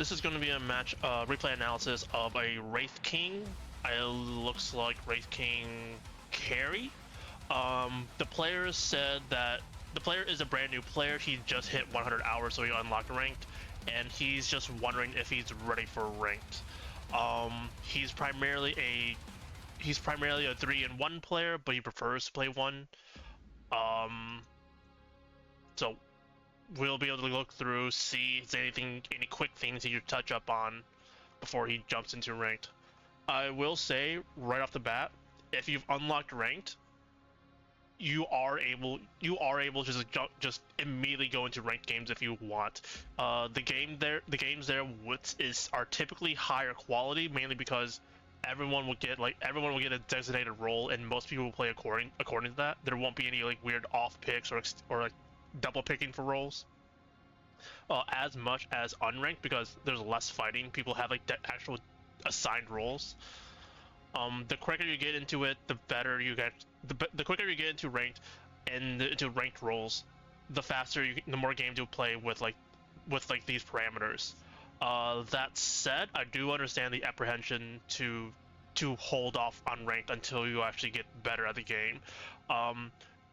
this is going to be a match replay analysis of a Wraith King. It looks like Wraith King carry. The player said that the player is a brand new player. He just hit 100 hours, so he unlocked ranked, and he's just wondering if he's ready for ranked. He's primarily a 3-in-1 player, but he prefers to play 1. So we'll be able to look through, see if there's any quick things he should touch up on before he jumps into ranked. I will say right off the bat, if you've unlocked ranked, you are able to just immediately go into ranked games if you want. The games there are typically higher quality, mainly because everyone will get a designated role, and most people will play according to that. There won't be any like weird off picks or like double picking for roles as much as unranked, because there's less fighting. People have like actual assigned roles. The quicker you get into it, the better you get. The quicker you get into ranked and into ranked roles, the faster the more games you'll play with these parameters. That said, I do understand the apprehension to hold off on ranked until you actually get better at the game.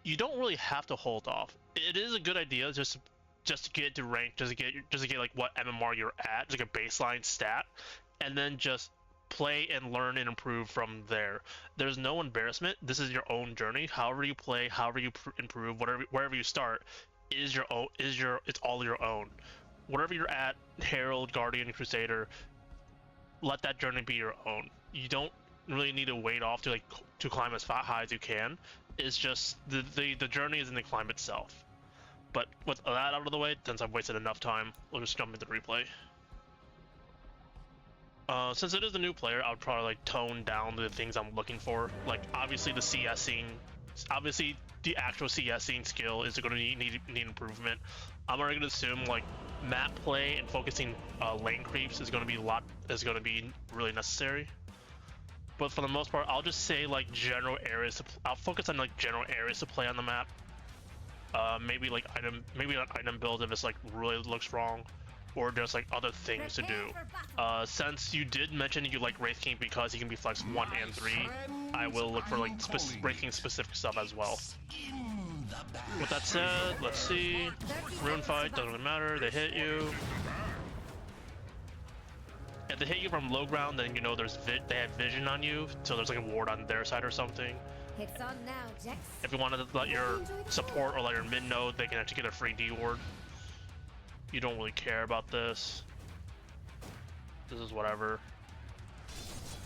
You don't really have to hold off. It is a good idea just to get into ranked, just to get like what MMR you're at, just like a baseline stat, and then just play and learn and improve from there. There's no embarrassment. This is your own journey. However you play, however you improve, wherever you start, it's all your own. Whatever you're at, Herald, Guardian, Crusader, let that journey be your own. You don't really need to wait off to climb as high as you can. It's just the journey is in the climb itself. But with that out of the way, since I've wasted enough time, we'll just jump into the replay. Since it is a new player, I would probably like tone down the things I'm looking for. Like obviously the CS scene, obviously the actual CS scene skill is going to need improvement. I'm already going to assume like map play and focusing lane creeps is going to be really necessary. But for the most part, I'll just say like general areas. I'll focus on like general areas to play on the map. Maybe not item build if it's like really looks wrong, or just like other things to do. Since you did mention you like Wraith King because he can be flexed 1 and 3, I will look for like Wraith King specific stuff as well. With that said, let's see. Rune fight, doesn't really matter, they hit you. If they hit you from low ground, then you know they have vision on you, so there's like a ward on their side or something. It's on now, Jax. If you want to let your support or let your mid know, they can actually get a free D ward. You don't really care about this. This is whatever.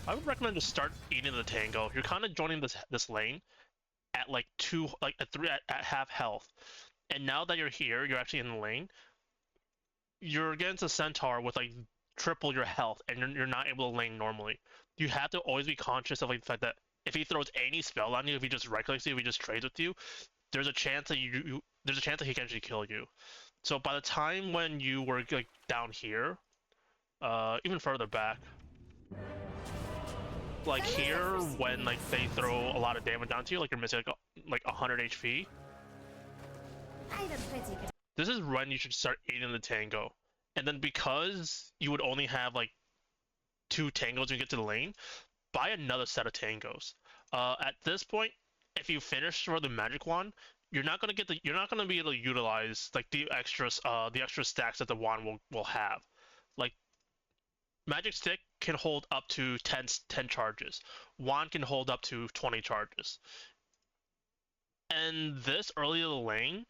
I would recommend just start eating the tango. You're kind of joining this lane at like at half health, and now that you're here, you're actually in the lane. You're against a centaur with like triple your health, and you're not able to lane normally. You have to always be conscious of like the fact that if he throws any spell on you, if he just right-clicks you, if he just trades with you, there's a chance that there's a chance that he can actually kill you. So by the time when you were like down here, even further back, like here, when like they throw a lot of damage onto you, like you're missing like 100 HP, this is when you should start eating the tango. And then because you would only have like 2 tangos when you get to the lane, buy another set of tangos. At this point, if you finish for the magic wand, you're not gonna be able to utilize like the extra stacks that the wand will have. Like magic stick can hold up to 10 charges. Wand can hold up to 20 charges. And this early in the lane,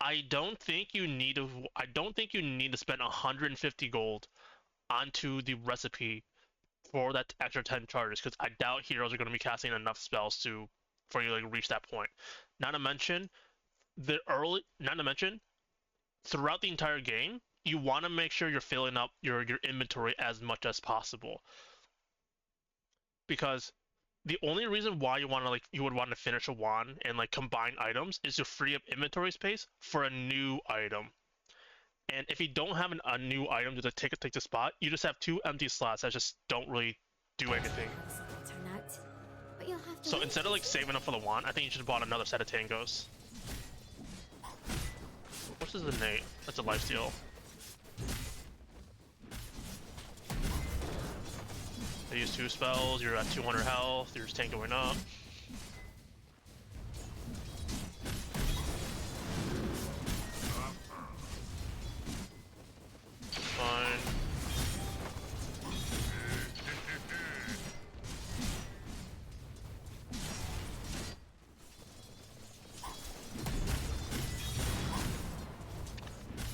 I don't think you need to spend 150 gold onto the recipe for that extra 10 charges, because I doubt heroes are going to be casting enough spells for you to like reach that point. Not to mention throughout the entire game, you want to make sure you're filling up your inventory as much as possible, because the only reason why you would want to finish a wand and like combine items is to free up inventory space for a new item. And if you don't have a new item to take the spot, you just have 2 empty slots that just don't really do anything. So instead of like saving up for the wand, I think you should have bought another set of tangos. What's this innate? That's a lifesteal. use 2 spells, you're at 200 health, your tank going up. Fine.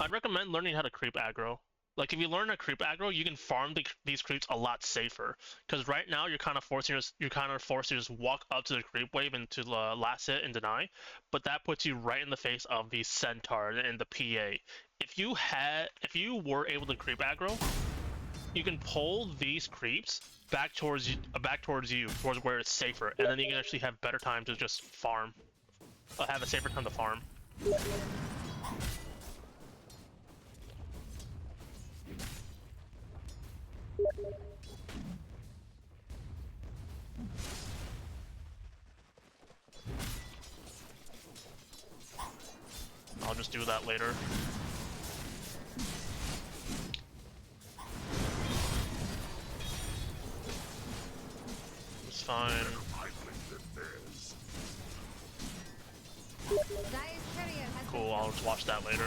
I'd recommend learning how to creep aggro. Like, if you learn to creep aggro, you can farm these creeps a lot safer. Because right now you're kind of forced to just walk up to the creep wave and to the last hit and deny. But that puts you right in the face of the centaur and the PA. If you were able to creep aggro, you can pull these creeps back towards you, towards where it's safer, and then you can actually have better time to just farm. Have a safer time to farm. I'll just do that later. It's fine. Cool, I'll just watch that later.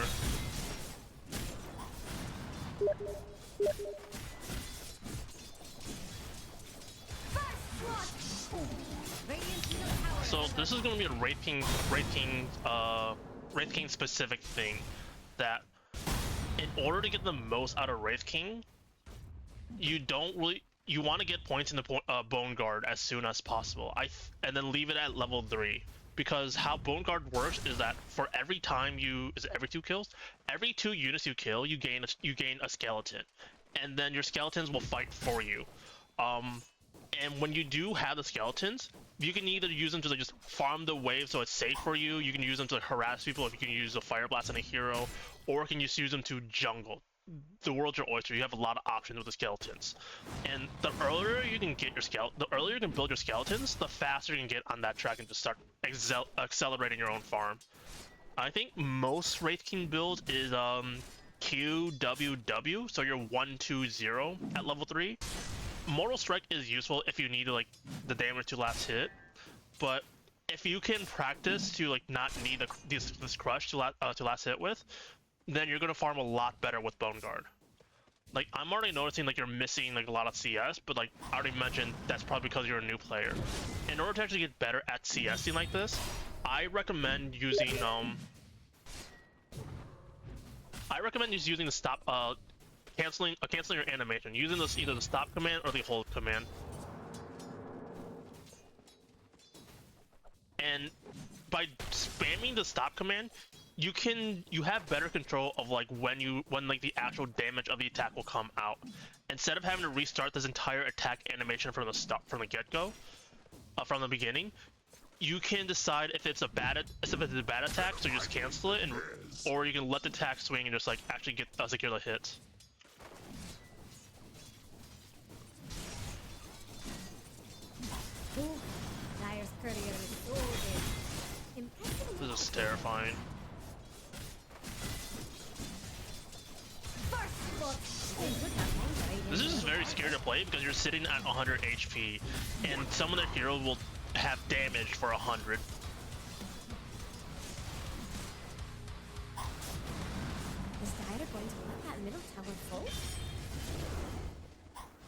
So this is going to be a Wraith King specific thing, that in order to get the most out of Wraith King, you want to get points in the Bone Guard as soon as possible. And then leave it at level 3, because how Bone Guard works is that for every 2 kills, every 2 units you kill, you gain a skeleton, and then your skeletons will fight for you. And when you do have the skeletons, you can either use them to just farm the wave so it's safe for you. You can use them to harass people if you can use a Fire Blast on a hero, or you can just use them to jungle. The world's your oyster. You have a lot of options with the skeletons. And the earlier you can get the earlier you can build your skeletons, the faster you can get on that track and just start accelerating your own farm. I think most Wraith King build is QWW, so you're 1-2-0 at level 3. Mortal Strike is useful if you need the damage to last hit, but if you can practice to not need this crush to last hit with, then you're gonna farm a lot better with Bone Guard. I'm already noticing you're missing a lot of CS, but I already mentioned that's probably because you're a new player. In order to actually get better at CSing like this, I recommend using the stop canceling your animation, using either the stop command or the hold command. And by spamming the stop command, you have better control of when the actual damage of the attack will come out. Instead of having to restart this entire attack animation from the get-go, from the beginning, you can decide if it's a bad attack, so you just cancel it, or you can let the attack swing and just actually get secure the hits. This is terrifying. This is very scary to play because you're sitting at 100 HP, and some of the heroes will have damage for 100. Is Dire going to let that middle tower fall?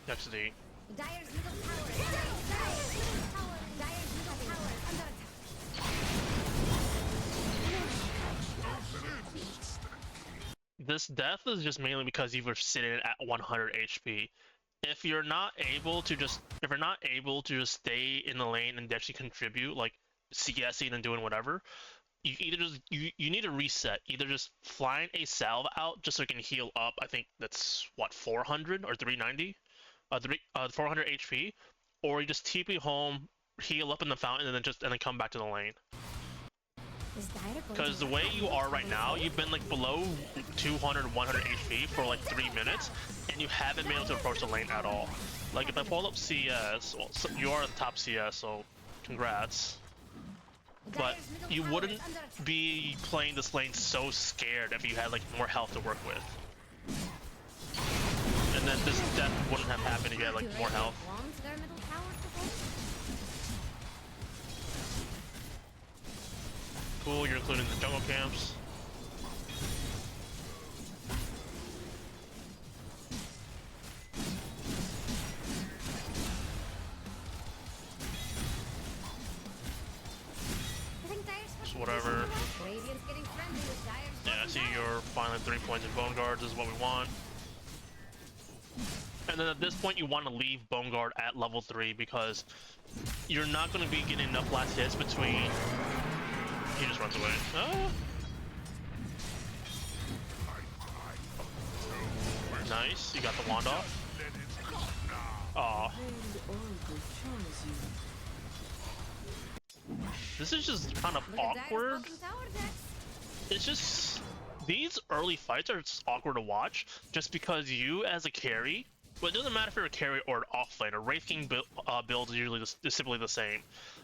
Next to the Dire's middle tower. Dire's middle tower under attack. This death is just mainly because you were sitting at 100 HP. If you're not able to just stay in the lane and actually contribute, CSing and doing whatever, you need to reset. Either just flying a salve out just so it can heal up. I think that's what, 400 or 390, 400 HP, or you just TP home, heal up in the fountain, and then come back to the lane. Because the way you are right now, you've been below 200, 100 HP for 3 minutes, and you haven't been able to approach the lane at all. If I pull up CS, well, so you are the top CS, so congrats. But you wouldn't be playing this lane so scared if you had more health to work with. And then this death wouldn't have happened if you had like more health. Warm to their middle tower today? Cool, you're including the jungle camps. Just whatever. Yeah, I see you're finally 3 points in Bone Guards. This is what we want. And then at this point, you want to leave Bone Guard at level 3 because you're not going to be getting enough last hits between. He just runs away. Ah. Nice, you got the wand off. Aw. This is just kind of awkward. It's just, these early fights are just awkward to watch just because you as a carry, well, it doesn't matter if you're a carry or an offlaner, Wraith King build is usually is simply the same.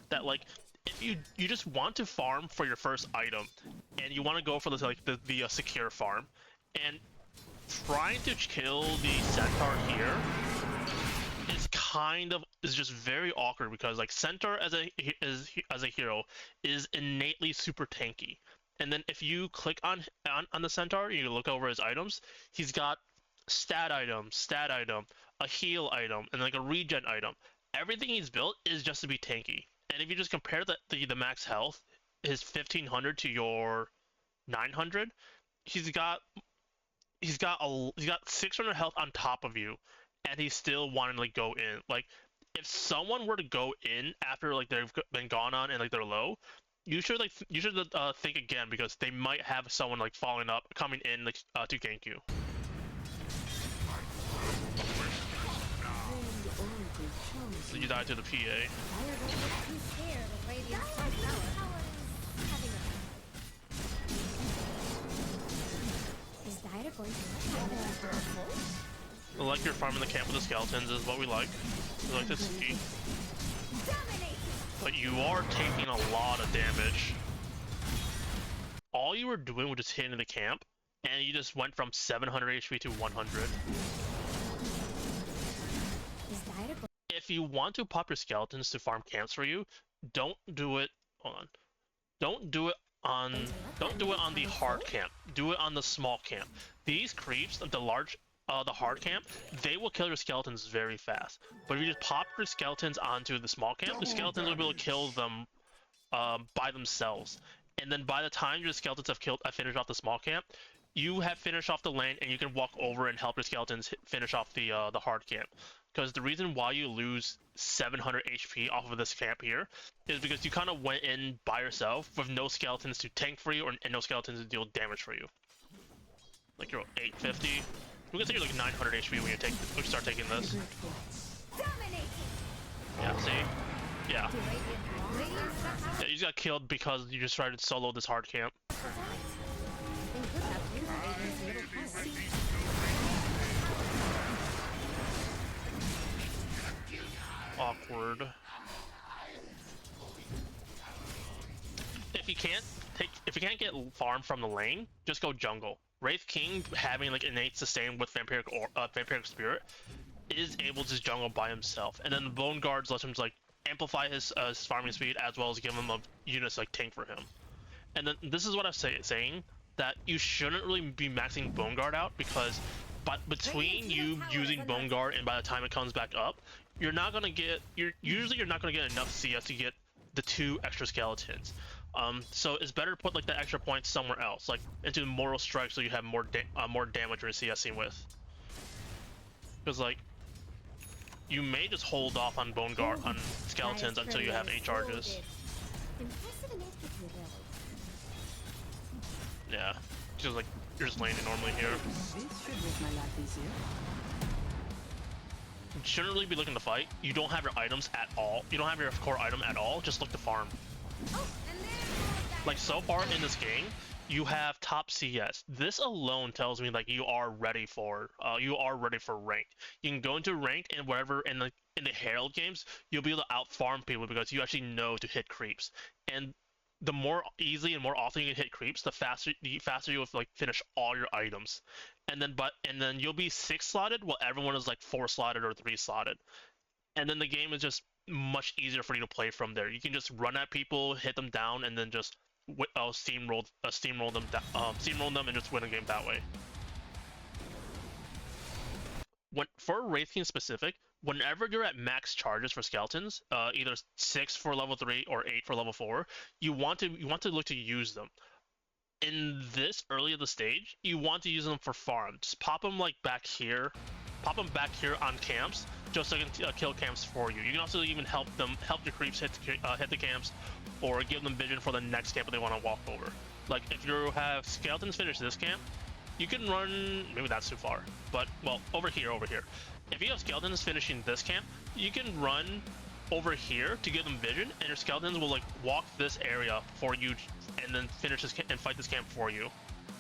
That like, if you just want to farm for your first item, and you want to go for the secure farm, and trying to kill the centaur here is just very awkward because like centaur as a hero is innately super tanky, and then if you click on the centaur, you look over his items, he's got stat item, a heal item, and like a regen item. Everything he's built is just to be tanky. And if you just compare the max health, his 1500 to your 900, he's got 600 health on top of you, and he's still wanting to like go in. Like, if someone were to go in after like they've been gone on and like they're low, you should think again because they might have someone like coming in like to gank you. So you die to the PA. I like you're farming the camp with the skeletons is what we like. We like to see. But you are taking a lot of damage. All you were doing was just hitting the camp, and you just went from 700 HP to 100. If you want to pop your skeletons to farm camps for you, don't do it. Hold on. Don't do it on the hard camp. Do it on the small camp. These creeps, the hard camp, they will kill your skeletons very fast. But if you just pop your skeletons onto the small camp, the skeletons will be able to kill them by themselves. And then by the time your skeletons have finished off the small camp, you have finished off the lane, and you can walk over and help your skeletons finish off the hard camp. Because the reason why you lose 700 HP off of this camp here is because you kind of went in by yourself with no skeletons to tank for you and no skeletons to deal damage for you. Like you're 850. We can say you're like 900 HP when you start taking this. Yeah, see? Yeah. Yeah, you just got killed because you just tried to solo this hard camp. Awkward. If you can't get farm from the lane, just go jungle. Wraith King, having like innate sustain with vampiric spirit, is able to just jungle by himself, and then the Bone Guards lets him like amplify his farming speed as well as give him a units like tank for him. And then this is what I'm saying, that you shouldn't really be maxing Bone Guard out because, but between you using Bone Guard and by the time it comes back up, you're not gonna get enough CS to get the 2 extra skeletons. So it's better to put like the extra points somewhere else, like into Moral Strike, so you have more damage you're CSing with. Because like, you may just hold off on Bone Guard on skeletons until you have 8 charges. Yeah, just like you're just landing normally here. You shouldn't really be looking to fight. You don't have your items at all. You don't have your core item at all. Just look to farm. Like so far in this game, you have top CS. This alone tells me like you are ready for rank. You can go into rank and whatever in the Herald games, you'll be able to out farm people because you actually know to hit creeps. And the more easily and more often you can hit creeps, the faster you'll like finish all your items. And then you'll be 6 slotted while everyone is like 4 slotted or 3 slotted. And then the game is just much easier for you to play from there. You can just run at people, hit them down, and then just steamroll them and just win a game that way. For Wraith King specific, whenever you're at max charges for skeletons, either 6 for level 3 or 8 for level 4, you want to look to use them. In this early of the stage, you want to use them for farm. Just pop them like back here on camps, just so they can kill camps for you. You can also even help your creeps hit the camps, or give them vision for the next camp that they want to walk over. Like if you have skeletons finish this camp, you can run, maybe that's too far, but well, over here. If you have skeletons finishing this camp, you can run over here to give them vision, and your skeletons will like walk this area for you, and then finish this and fight this camp for you.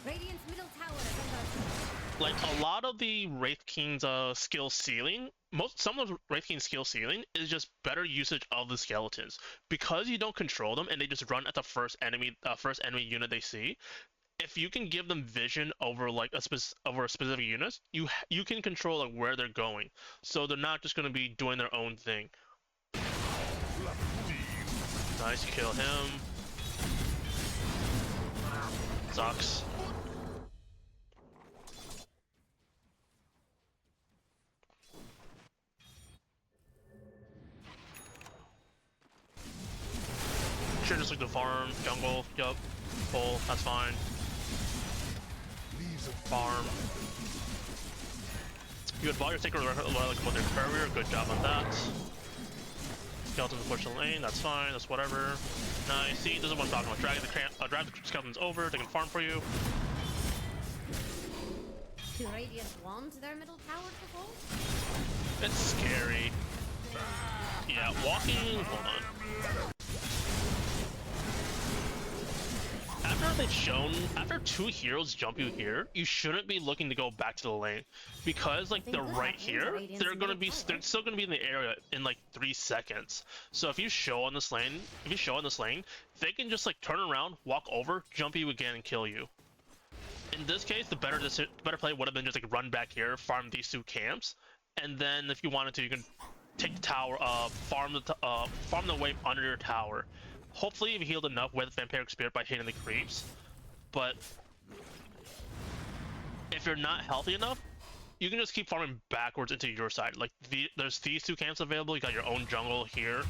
Radiant's middle tower is under Like a lot of the Wraith King's skill ceiling, some of the Wraith King's skill ceiling is just better usage of the skeletons, because you don't control them and they just run at the first enemy unit they see. If you can give them vision over like over a specific unit, you can control like where they're going, so they're not just going to be doing their own thing. Nice, kill him. Sucks. Sure, just like the farm, jungle, yup, full, that's fine. Farm. You advise your taker like with their courier, good job on that. Skeletons push the lane, that's fine, that's whatever. Nice, see, this is what I'm talking about. Drag the skeletons over, they can farm for you. Do Radiant want their middle tower to fall? It's scary. Yeah, walking, hold on. After 2 heroes jump you here, you shouldn't be looking to go back to the lane, because like they're right here, they're still gonna be in the area in like 3 seconds. So if you show on this lane, they can just like turn around, walk over, jump you again, and kill you. In this case, the better play would have been just like run back here, farm these 2 camps, and then if you wanted to, you can take the tower, farm the wave under your tower. Hopefully you've healed enough with Vampiric Spirit by hitting the creeps, but if you're not healthy enough, you can just keep farming backwards into your side. Like there's these 2 camps available. You got your own jungle here.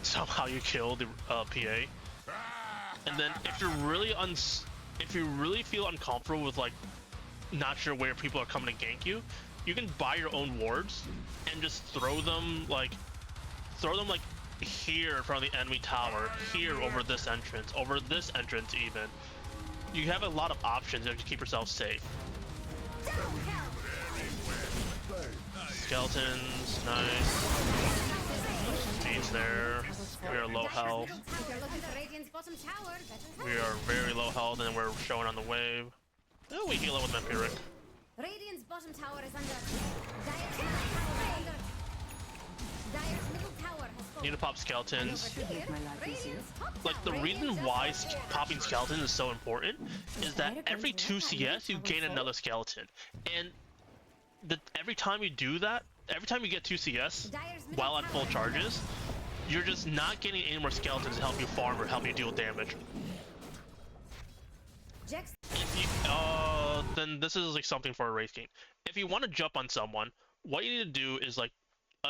Somehow you kill the PA, and then if you really feel uncomfortable with like not sure where people are coming to gank you, you can buy your own wards and just throw them like here in front of the enemy tower, here over this entrance even. You have a lot of options to keep yourself safe. Skeletons, nice. Speed's there. We are low health. We are very low health, and we're showing on the wave. Oh, we heal it with Vampiric. Radiant's bottom tower is under. Dire's middle tower has fallen. Need to pop skeletons. Like the reason why popping skeletons is so important is that every 2 CS you gain another skeleton, and every time you do that, every time you get 2 CS while at full charges, you're just not getting any more skeletons to help you farm or help you deal damage. Then this is like something for a Wraith King. If you want to jump on someone, what you need to do is like,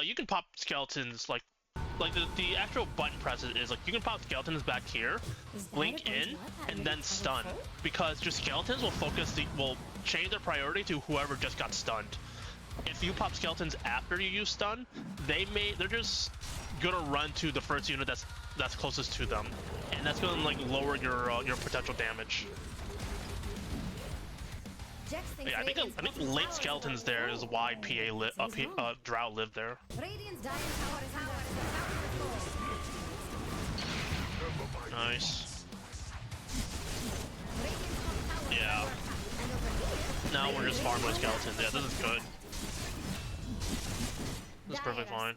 you can pop skeletons like the actual button press is like you can pop skeletons back here, blink in, and then stun, because your skeletons will change their priority to whoever just got stunned. If you pop skeletons after you use stun, they're just gonna run to the first unit that's closest to them, and that's gonna like lower your potential damage. Yeah, I think late skeletons there is why Drow lived there. Nice. Yeah. Now we're just farming skeletons. Yeah, this is good. This is perfectly fine.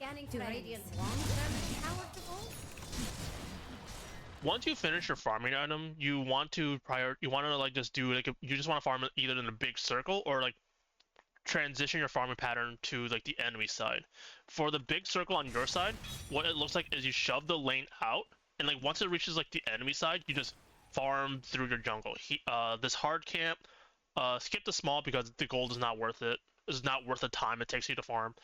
once you finish your farming item, you want to like just do like you just want to farm it either in a big circle or like transition your farming pattern to like the enemy side. For the big circle on your side, what it looks like is you shove the lane out, and like once it reaches like the enemy side, you just farm through your jungle. This hard camp, skip the small because the gold is not worth it. It's not worth the time it takes you to farm.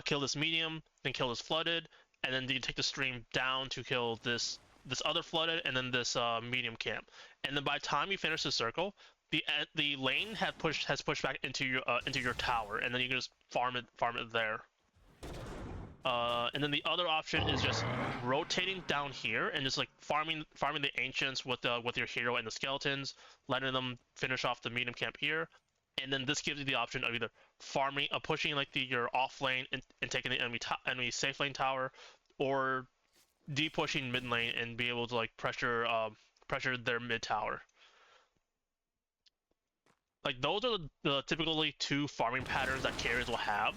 Kill this medium, then kill this flooded, and then you take the stream down to kill this other flooded, and then this medium camp. And then by the time you finish the circle, the lane has pushed back into your tower, and then you can just farm it there. And then the other option is just rotating down here and just like farming the ancients with your hero and the skeletons, letting them finish off the medium camp here. And then this gives you the option of either pushing like your off lane and taking the enemy safe lane tower, or de-pushing mid lane and be able to like pressure their mid tower. Like those are the typically two farming patterns that carries will have.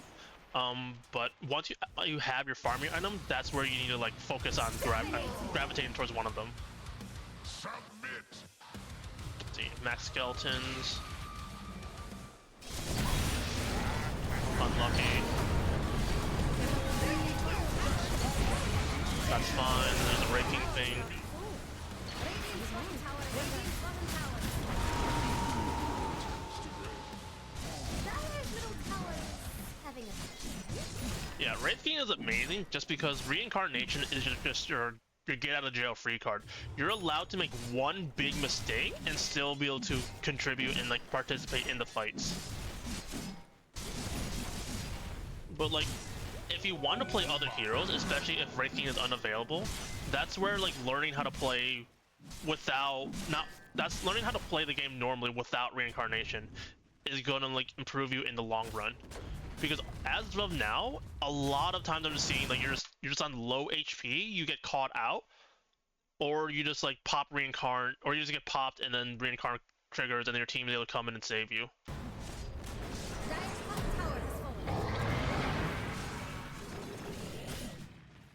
But once you have your farming item, that's where you need to like focus on gravitating towards one of them. Submit. Let's see, max skeletons. Unlucky. That's fine. There's a Wraith King thing. Yeah, Wraith King is amazing just because reincarnation is just your get out of jail free card. You're allowed to make one big mistake and still be able to contribute and like participate in the fights. But like, if you want to play other heroes, especially if Wraith King is unavailable, that's where like learning how to play learning how to play the game normally without reincarnation is going to like improve you in the long run. Because as of now, a lot of times I'm just seeing like you're just on low HP, you get caught out, or you just like pop reincarn, or you just get popped and then reincarn triggers, and then your team is able to come in and save you.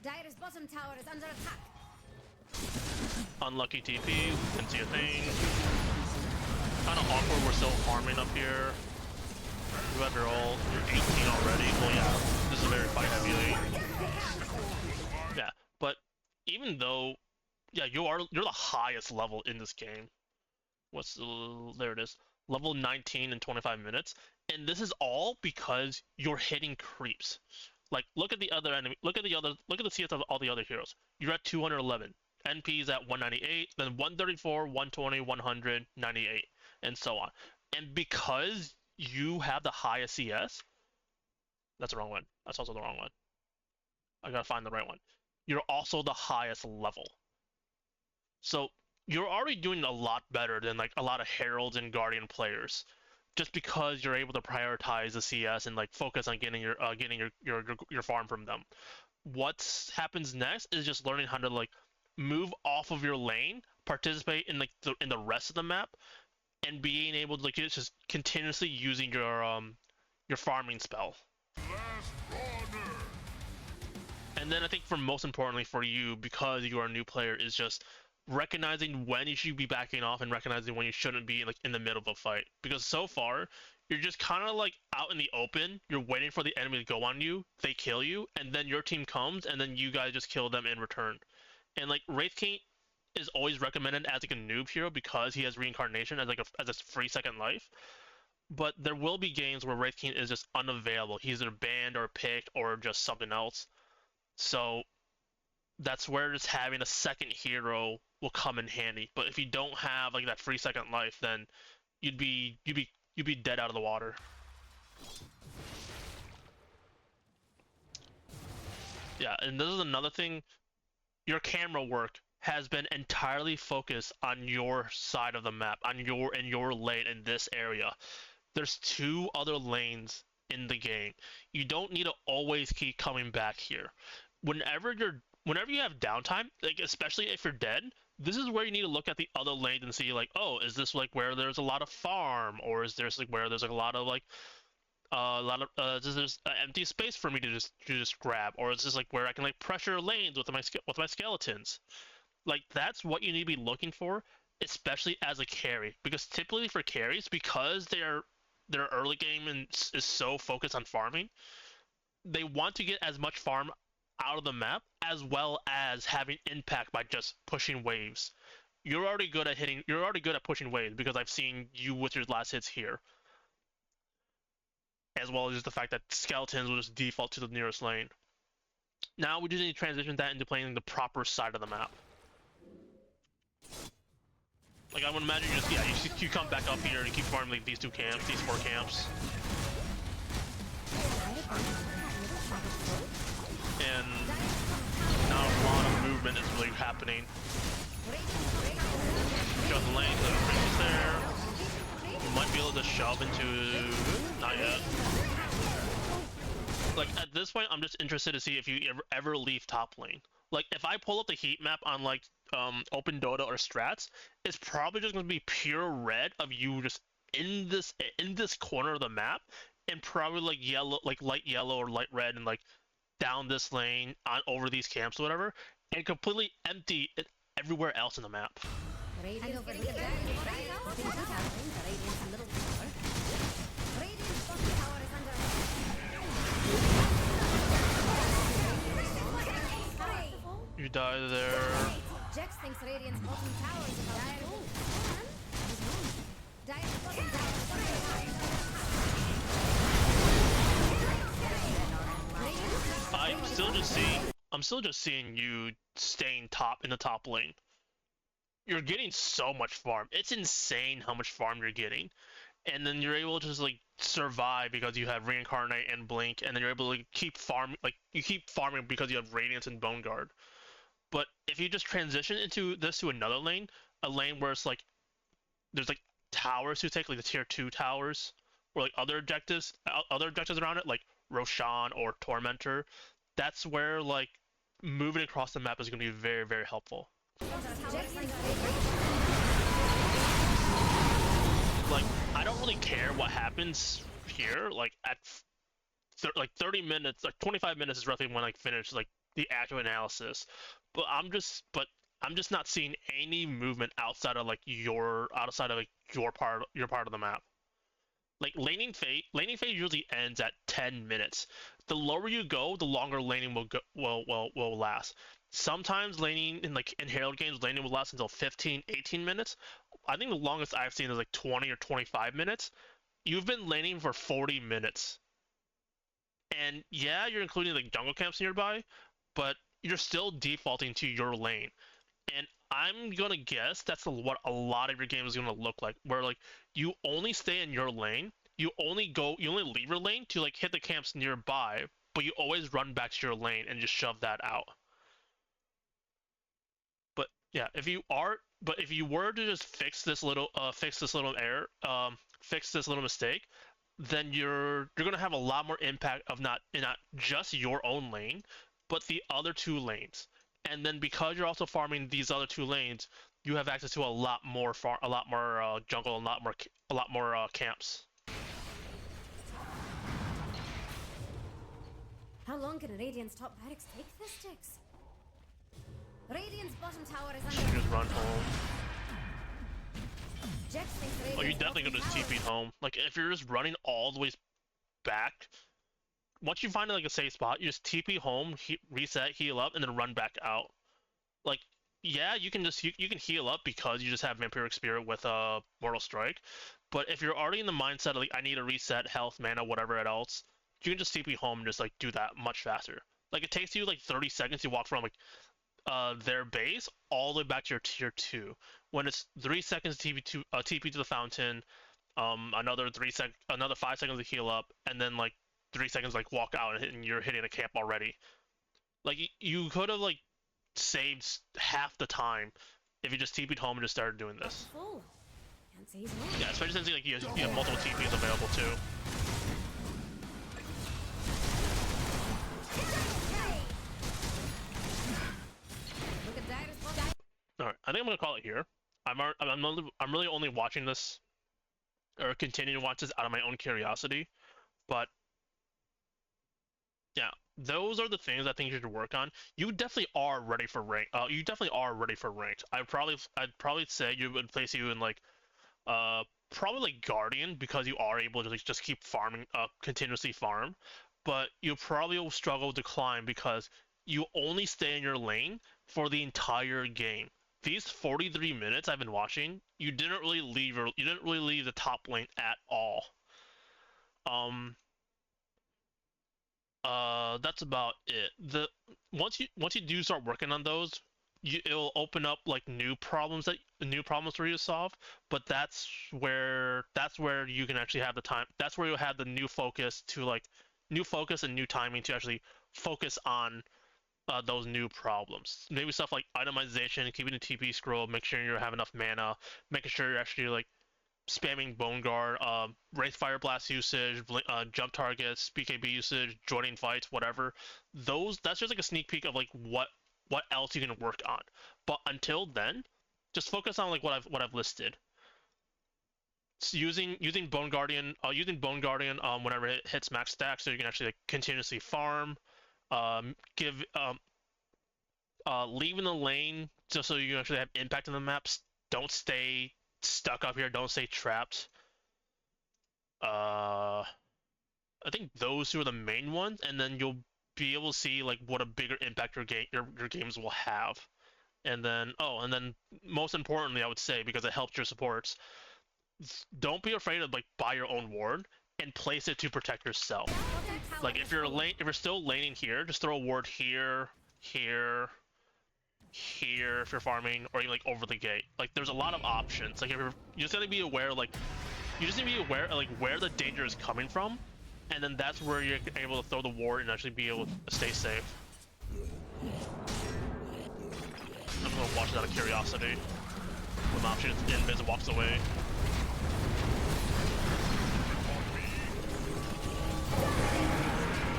Dire's bottom tower is under attack. Unlucky TP, can see a thing. Kind of awkward, we're still farming up here. You have your ult, you're 18 already. Well, yeah, this is a very fight heavy lane. Yeah, but even though, yeah, you're the highest level in this game. There it is. Level 19 in 25 minutes. And this is all because you're hitting creeps. Like, look at the other enemy, look at the CS of all the other heroes. You're at 211. NP's at 198, then 134, 120, 100, 98, and so on. And because you have the highest CS, that's the wrong one. That's also the wrong one. I gotta find the right one. You're also the highest level. So you're already doing a lot better than like a lot of Heralds and Guardian players, just because you're able to prioritize the CS and like focus on getting your farm from them. What happens next is just learning how to like move off of your lane, participate in like in the rest of the map, and being able to like just continuously using your farming spell. And then I think for most importantly for you, because you are a new player, is just recognizing when you should be backing off and recognizing when you shouldn't be like in the middle of a fight. Because so far, you're just kind of like out in the open, you're waiting for the enemy to go on you, they kill you, and then your team comes, and then you guys just kill them in return. And like Wraith King is always recommended as like a noob hero because he has reincarnation as like as a free second life. But there will be games where Wraith King is just unavailable. He's either banned or picked or just something else. So that's where just having a second hero will come in handy. But if you don't have like that free second life, then you'd be dead out of the water. Yeah, and this is another thing. Your camera work has been entirely focused on your side of the map, on your lane in this area. There's 2 other lanes in the game. You don't need to always keep coming back here. Whenever you have downtime, like especially if you're dead, this is where you need to look at the other lanes and see like, oh, is this like where there's a lot of farm, or is there like where there's like a lot of like there's empty space for me to just grab, or is this like where I can like pressure lanes with my skeletons? Like, that's what you need to be looking for, especially as a carry. Because typically for carries, because their early game is so focused on farming, they want to get as much farm out of the map as well as having impact by just pushing waves. You're already good at hitting. You're already good at pushing waves because I've seen you with your last hits here, as well as just the fact that skeletons will just default to the nearest lane. Now we just need to transition that into playing the proper side of the map. Like, I would imagine you just, yeah, you come back up here and you keep farming like these 4 camps. And not a lot of movement is really happening. Shove the lane, the Wraith is there. You might be able to shove into... not yet. Like, at this point, I'm just interested to see if you ever leave top lane. Like, if I pull up the heat map on, like, Open Dota or Strats, it's probably just going to be pure red of you just in this corner of the map, and probably, like, yellow, like, light yellow or light red, and, like, down this lane, on over these camps or whatever, and completely empty it everywhere else in the map. You die there. Jax thinks Radiant's bottom tower is about to fall. Dire's bottom tower I'm still just seeing you staying top in the top lane. You're getting so much farm. It's insane how much farm you're getting. And then you're able to just like survive because you have Reincarnate and Blink, and then you're able to keep farming, like you keep farming because you have Radiance and Bone Guard. But if you just transition into this to another lane, a lane where it's like there's like towers to take, like the tier 2 towers, or like other objectives around it, like Roshan or Tormentor, that's where like moving across the map is going to be very, very helpful. Like, I don't really care what happens here. Like at 30 minutes, like 25 minutes is roughly when I finish like the actual analysis. But I'm just not seeing any movement outside of your part of the map. Like laning phase usually ends at 10 minutes. The lower you go, the longer laning will last. Sometimes laning in Herald games, laning will last until 15, 18 minutes. I think the longest I've seen is like 20 or 25 minutes. You've been laning for 40 minutes. And yeah, you're including like jungle camps nearby, but you're still defaulting to your lane. And I'm gonna guess that's what a lot of your game is gonna look like, where like you only stay in your lane, you only leave your lane to like hit the camps nearby, but you always run back to your lane and just shove that out. But yeah, if you were to just fix this little error, fix this little mistake, then you're gonna have a lot more impact of not just your own lane, but the other 2 lanes. And then because you're also farming these other 2 lanes, you have access to a lot more jungle, and a lot more camps. How long can Radiant's top barracks take this, Jax? Radiant's bottom tower is You under. just run home. Jax thinks Radiant's Oh, you definitely gonna just TP home. Like if you're just running all the way back, once you find like a safe spot, you just TP home, reset, heal up, and then run back out. Like, yeah, you can heal up because you just have Vampiric Spirit with Mortal Strike. But if you're already in the mindset of like I need to reset health, mana, whatever else, you can just TP home and just like do that much faster. Like it takes you like 30 seconds to walk from like their base all the way back to your tier 2. When it's 3 seconds TP to the fountain, another 5 seconds to heal up, and then like 3 seconds like walk out and you're hitting a camp already. Like you could have like saved half the time if you just TP'd home and just started doing this. Can't say he's wrong. Yeah, especially since like you have multiple TPs available too. Look at Dire's All right, I think I'm gonna call it here. I'm really only watching this or continuing to watch this out of my own curiosity, but yeah, those are the things I think you should work on. You definitely are ready for rank. You definitely are ready for ranked. I'd probably say you would place you in like probably like Guardian because you are able to like, just keep farming, continuously farm. But you probably will struggle to climb because you only stay in your lane for the entire game. These 43 minutes I've been watching, you didn't really leave the top lane at all. That's about it. Once you do start working on those, it'll open up like new problems for you to solve. But that's where you can actually have the time. That's where you'll have the new focus and new timing to actually focus on those new problems. Maybe stuff like itemization, keeping the TP scroll, make sure you have enough mana, making sure you're actually like spamming Bone Guard, Wraith Fire Blast usage, jump targets, BKB usage, joining fights, whatever. That's just like a sneak peek of like what else you can work on. But until then, just focus on like what I've listed. So using Bone Guardian, whenever it hits max stack, so you can actually like continuously farm. Give Leaving the lane just so you can actually have impact on the maps. Don't stay stuck up here. Don't stay trapped. I think those two are the main ones, and then you'll be able to see like what a bigger impact your games will have. And then most importantly, I would say, because it helps your supports, don't be afraid to like buy your own ward and place it to protect yourself. Like if you're still laning here, just throw a ward here, here, here if you're farming, or even like over the gate. Like there's a lot of options. Like you just gotta be aware, like you just need to be aware of, like where the danger is coming from, and then that's where you're able to throw the ward and actually be able to stay safe. I'm gonna watch it out of curiosity. When Mopsy just invis and walks away.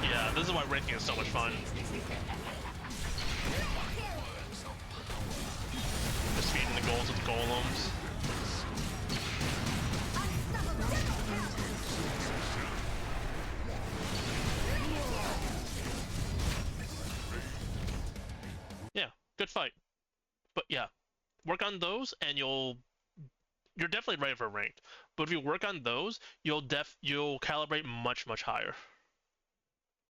Yeah, this is why Wraith King is so much fun. Just feeding the goals with golems. Yeah, good fight. But yeah, work on those and you're definitely ready for ranked. But if you work on those, you'll calibrate much higher.